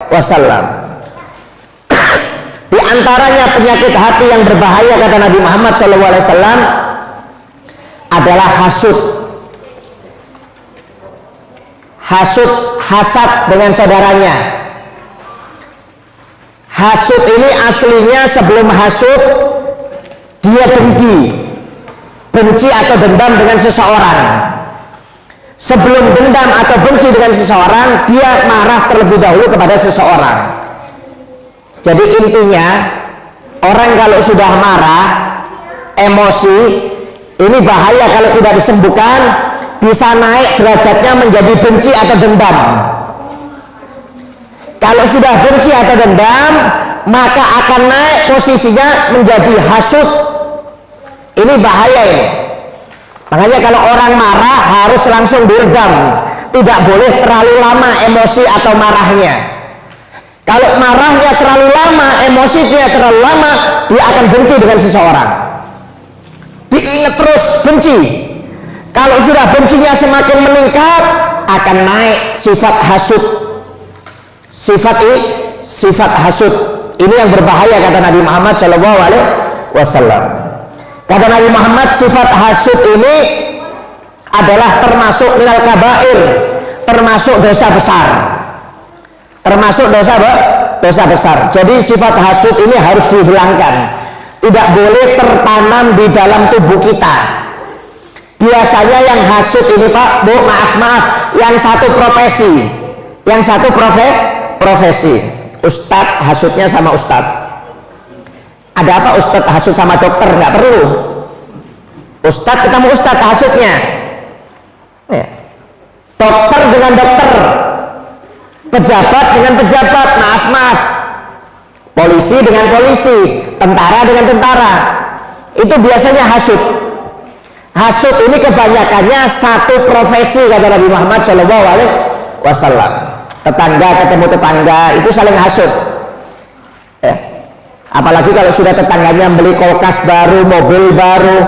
wasallam. Di antaranya penyakit hati yang berbahaya kata Nabi Muhammad SAW adalah hasud. Hasad dengan saudaranya. Hasud ini aslinya sebelum hasud dia benci atau dendam dengan seseorang. Sebelum dendam atau benci dengan seseorang, dia marah terlebih dahulu kepada seseorang. Jadi intinya, orang kalau sudah marah, emosi, ini bahaya kalau tidak disembuhkan, bisa naik derajatnya menjadi benci atau dendam. Kalau sudah benci atau dendam, maka akan naik posisinya menjadi hasud. Ini bahaya ini. Makanya kalau orang marah harus langsung diredam, tidak boleh terlalu lama emosi atau marahnya. Kalau marahnya terlalu lama, emosinya terlalu lama, dia akan benci dengan seseorang. Diingat terus benci. Kalau sudah bencinya semakin meningkat, akan naik sifat hasud. Sifat hasud ini yang berbahaya kata Nabi Muhammad SAW. Kata Nabi Muhammad, sifat hasud ini adalah termasuk minal kabair, termasuk dosa besar. Termasuk dosa besar. Jadi sifat hasud ini harus dihilangkan. Tidak boleh tertanam di dalam tubuh kita. Biasanya yang hasud ini Pak, Bu, maaf, yang satu profesi, yang satu profesi. Ustadz hasudnya sama ustadz. Ada apa ustadz hasud sama dokter? Nggak perlu. Ustadz ketemu ustadz hasudnya. Ya. Dokter dengan dokter, pejabat dengan pejabat, maaf. Polisi dengan polisi, tentara dengan tentara. Itu biasanya hasud. Hasud ini kebanyakannya satu profesi kata Nabi Muhammad SAW. Tetangga ketemu tetangga itu saling hasud. Ya. Apalagi kalau sudah tetangganya beli kulkas baru, mobil baru,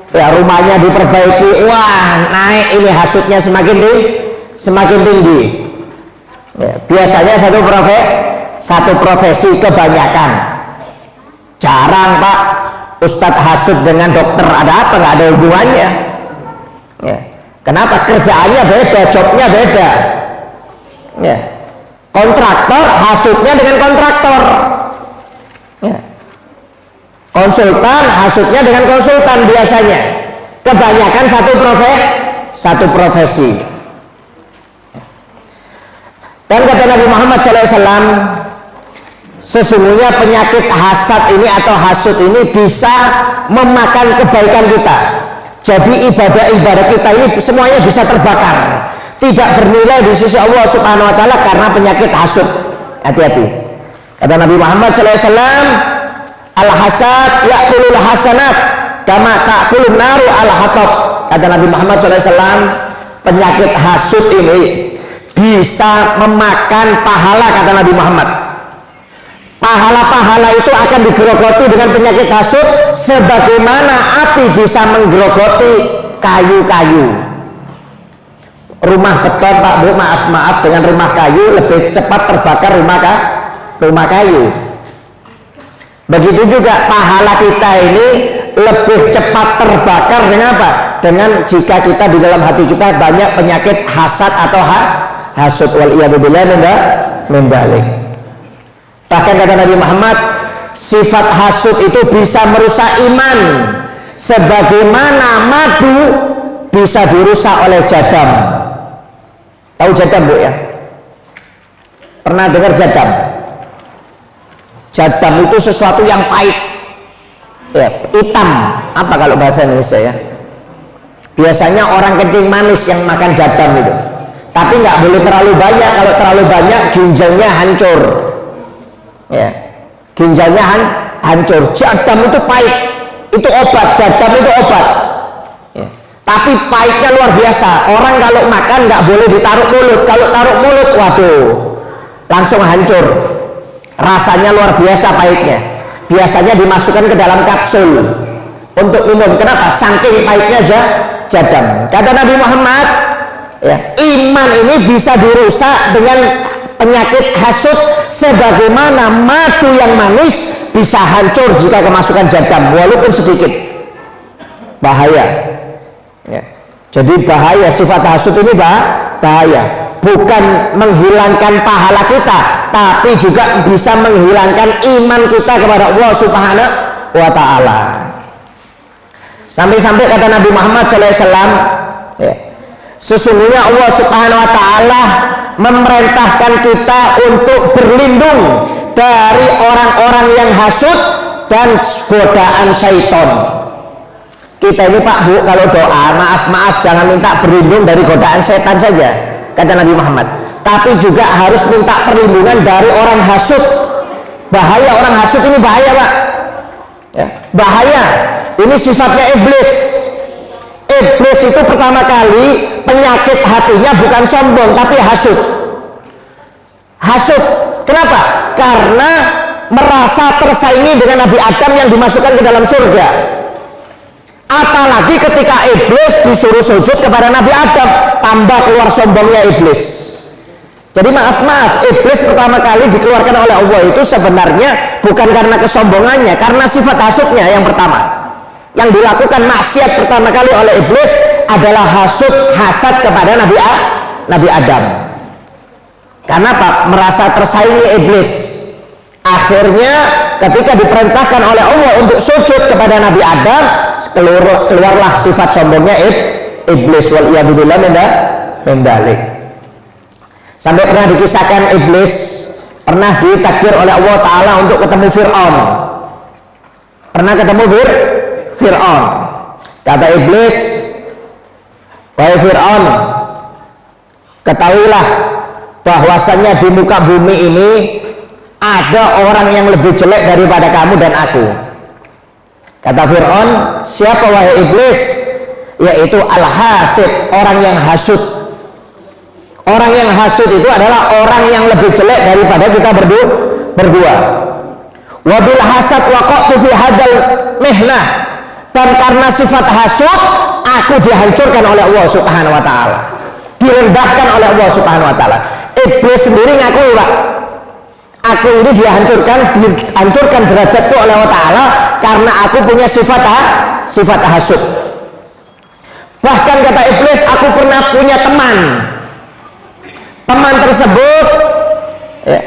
ya rumahnya diperbaiki, wah naik ini hasudnya semakin tinggi. Ya, biasanya satu profesi kebanyakan. Jarang Pak ustadz hasud dengan dokter, ada apa? Nggak ada hubungannya. Ya. Kenapa? Kerjaannya beda, jobnya beda. Ya. Kontraktor hasudnya dengan kontraktor. Ya. Konsultan hasudnya dengan konsultan biasanya. Kebanyakan satu profesi. Dan kata Nabi Muhammad SAW, sesungguhnya penyakit hasad ini atau hasud ini bisa memakan kebaikan kita. Jadi ibadah-ibadah kita ini semuanya bisa terbakar, tidak bernilai di sisi Allah Subhanahu Wa Taala karena penyakit hasud. Hati-hati. Kata Nabi Muhammad SAW, al-hasad ya'kulul hasanat kama ta'kulun naru al-hatab. Kata Nabi Muhammad SAW, penyakit hasud ini bisa memakan pahala kata Nabi Muhammad. Pahala-pahala itu akan digerogoti dengan penyakit hasud sebagaimana api bisa menggerogoti kayu-kayu. Rumah beton Pak Bu, maaf, dengan rumah kayu lebih cepat terbakar rumah kayu. Begitu juga pahala kita ini lebih cepat terbakar dengan apa? Dengan jika kita di dalam hati kita banyak penyakit hasad atau hasud, wal iyadzubillah min dzalik. Bahkan kata Nabi Muhammad, sifat hasud itu bisa merusak iman sebagaimana madu bisa dirusak oleh jadam. Tahu jadam Bu ya? Pernah dengar jadam? Jadam itu sesuatu yang pahit, ya, hitam. Apa kalau bahasa Indonesia ya? Biasanya orang kencing manis yang makan jadam itu. Tapi nggak boleh terlalu banyak. Kalau terlalu banyak ginjalnya hancur. Ya, ginjalnya hancur. Jadam itu pahit. Itu obat. Jadam itu obat. Ya. Tapi pahitnya luar biasa. Orang kalau makan nggak boleh ditaruh mulut. Kalau taruh mulut, waduh, langsung hancur. Rasanya luar biasa pahitnya. Biasanya dimasukkan ke dalam kapsul untuk minum. Kenapa? Saking pahitnya jadam. Kata Nabi Muhammad, ya, iman ini bisa dirusak dengan penyakit hasud sebagaimana madu yang manis bisa hancur jika kemasukan jadam walaupun sedikit. Bahaya ya. Jadi bahaya, sifat hasud ini bahaya, bukan menghilangkan pahala kita, tapi juga bisa menghilangkan iman kita kepada Allah Subhanahu wa Ta'ala. Sampai-sampai kata Nabi Muhammad SAW ya, sesungguhnya Allah Subhanahu wa Ta'ala memerintahkan kita untuk berlindung dari orang-orang yang hasud dan godaan syaitan. Kita ini Pak Bu, kalau doa maaf jangan minta berlindung dari godaan setan saja, kata Nabi Muhammad, tapi juga harus minta perlindungan dari orang hasud. Bahaya, orang hasud ini bahaya Pak ya, bahaya. Ini sifatnya iblis. Iblis itu pertama kali penyakit hatinya bukan sombong tapi hasud. Hasud, kenapa? Karena merasa tersaingi dengan Nabi Adam yang dimasukkan ke dalam surga. Apalagi ketika iblis disuruh sujud kepada Nabi Adam, tambah keluar sombongnya iblis. Jadi maaf, iblis pertama kali dikeluarkan oleh Allah itu sebenarnya bukan karena kesombongannya, karena sifat hasudnya yang pertama. Yang dilakukan maksiat pertama kali oleh iblis adalah hasad kepada Nabi Adam. Karena apa? Merasa tersaingi iblis. Akhirnya ketika diperintahkan oleh Allah untuk sujud kepada Nabi Adam, keluarlah sifat sombongnya iblis. Waliyadzubillah min dzalik. Sampai pernah dikisahkan iblis pernah ditakdir oleh Allah Ta'ala untuk ketemu Fir'aun. Pernah ketemu Fir'aun. Kata iblis, wahai Fir'aun, ketahuilah bahwasannya di muka bumi ini ada orang yang lebih jelek daripada kamu dan aku. Kata Fir'aun, siapa wahai iblis? Yaitu al-hasid, orang yang hasud. Orang yang hasud itu adalah orang yang lebih jelek daripada kita berdua. Wabil hasad waqa'tu fi hadal mihnah, dan karena sifat hasud aku dihancurkan oleh Allah Subhanahu wa Ta'ala, direndahkan oleh Allah Subhanahu wa Ta'ala. Iblis sendiri ngaku Pak, aku ini dihancurkan derajatku oleh Allah Ta'ala karena aku punya sifat hasud. Bahkan kata iblis, aku pernah punya teman tersebut ya,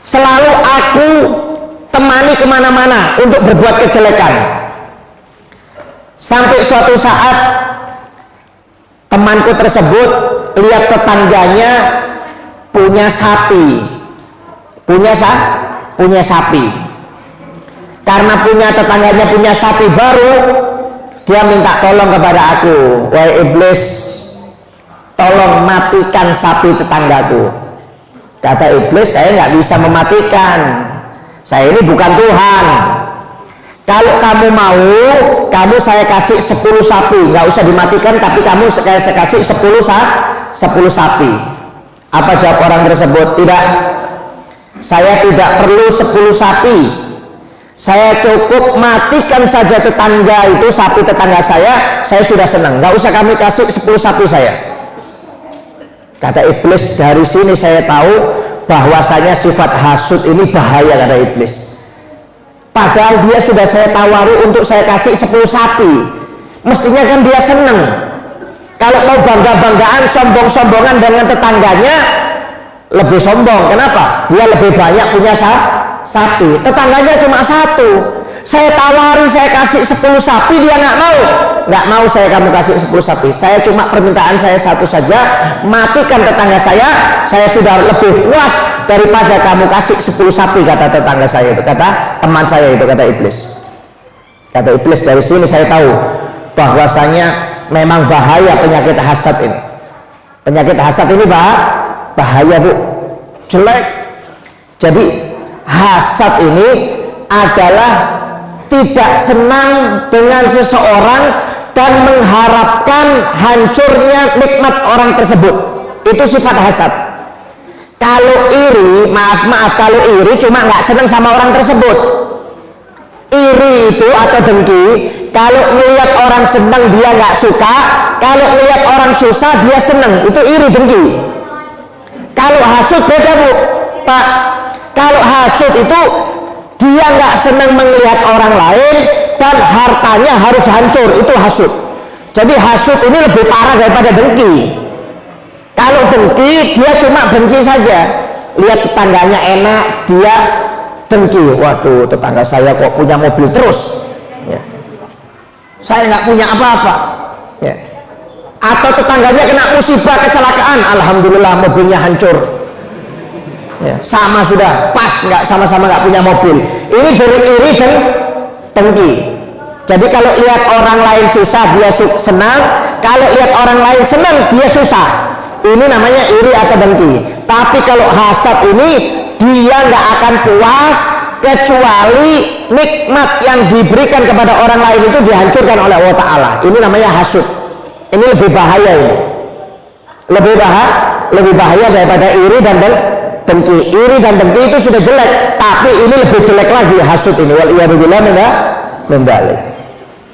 selalu aku temani kemana-mana untuk berbuat kejelekan. Sampai suatu saat temanku tersebut lihat tetangganya punya sapi. Karena tetangganya punya sapi baru, dia minta tolong kepada aku, wahai iblis, tolong matikan sapi tetanggaku. Kata iblis, saya nggak bisa mematikan, saya ini bukan Tuhan. Kalau kamu mau, saya kasih 10 sapi, nggak usah dimatikan, tapi saya kasih 10 sapi. Apa jawab orang tersebut? Tidak, saya tidak perlu 10 sapi, saya cukup matikan saja tetangga itu, sapi tetangga saya sudah senang, nggak usah kami kasih 10 sapi saya. Kata iblis, dari sini saya tahu bahwasanya sifat hasud ini bahaya, kata iblis. Padahal dia sudah saya tawari untuk saya kasih 10 sapi, mestinya kan dia senang. Kalau mau bangga-banggaan, sombong-sombongan dengan tetangganya, lebih sombong. Kenapa? Dia lebih banyak punya sapi, tetangganya cuma 1. Saya tawari, saya kasih 10 sapi, dia nggak mau kamu kasih 10 sapi, saya cuma permintaan saya 1 saja, matikan tetangga saya sudah lebih puas daripada kamu kasih 10 sapi, kata tetangga saya itu, kata teman saya itu, kata iblis. Kata iblis, dari sini saya tahu bahwasanya memang bahaya penyakit hasad ini. Penyakit hasad ini bahaya Bu, jelek. Jadi hasad ini adalah tidak senang dengan seseorang dan mengharapkan hancurnya nikmat orang tersebut. Itu sifat hasad. Kalau iri, maaf, kalau iri cuma nggak senang sama orang tersebut. Iri itu atau dengki, kalau melihat orang senang dia nggak suka, kalau melihat orang susah dia senang, itu iri dengki. Kalau hasud beda Bu, Pak. Kalau hasud itu dia nggak senang melihat orang lain dan hartanya harus hancur, itu hasud. Jadi hasud ini lebih parah daripada dengki. Kalau dengki dia cuma benci saja, lihat tetangganya enak dia dengki, waduh tetangga saya kok punya mobil terus ya, saya nggak punya apa-apa ya. Atau tetangganya kena musibah kecelakaan, alhamdulillah mobilnya hancur ya, sama sudah pas nggak sama-sama nggak punya mobil. Ini dari iri dan dengki. Jadi kalau lihat orang lain susah dia senang, kalau lihat orang lain senang dia susah, ini namanya iri atau dengki. Tapi kalau hasad ini dia nggak akan puas kecuali nikmat yang diberikan kepada orang lain itu dihancurkan oleh Allah Ta'ala. Ini namanya hasud. Ini lebih bahaya, ini lebih bahaya daripada iri dan dengki. Iri dan dengki itu sudah jelek, tapi ini lebih jelek lagi hasud ini. Wal iyadu billah min dzalik.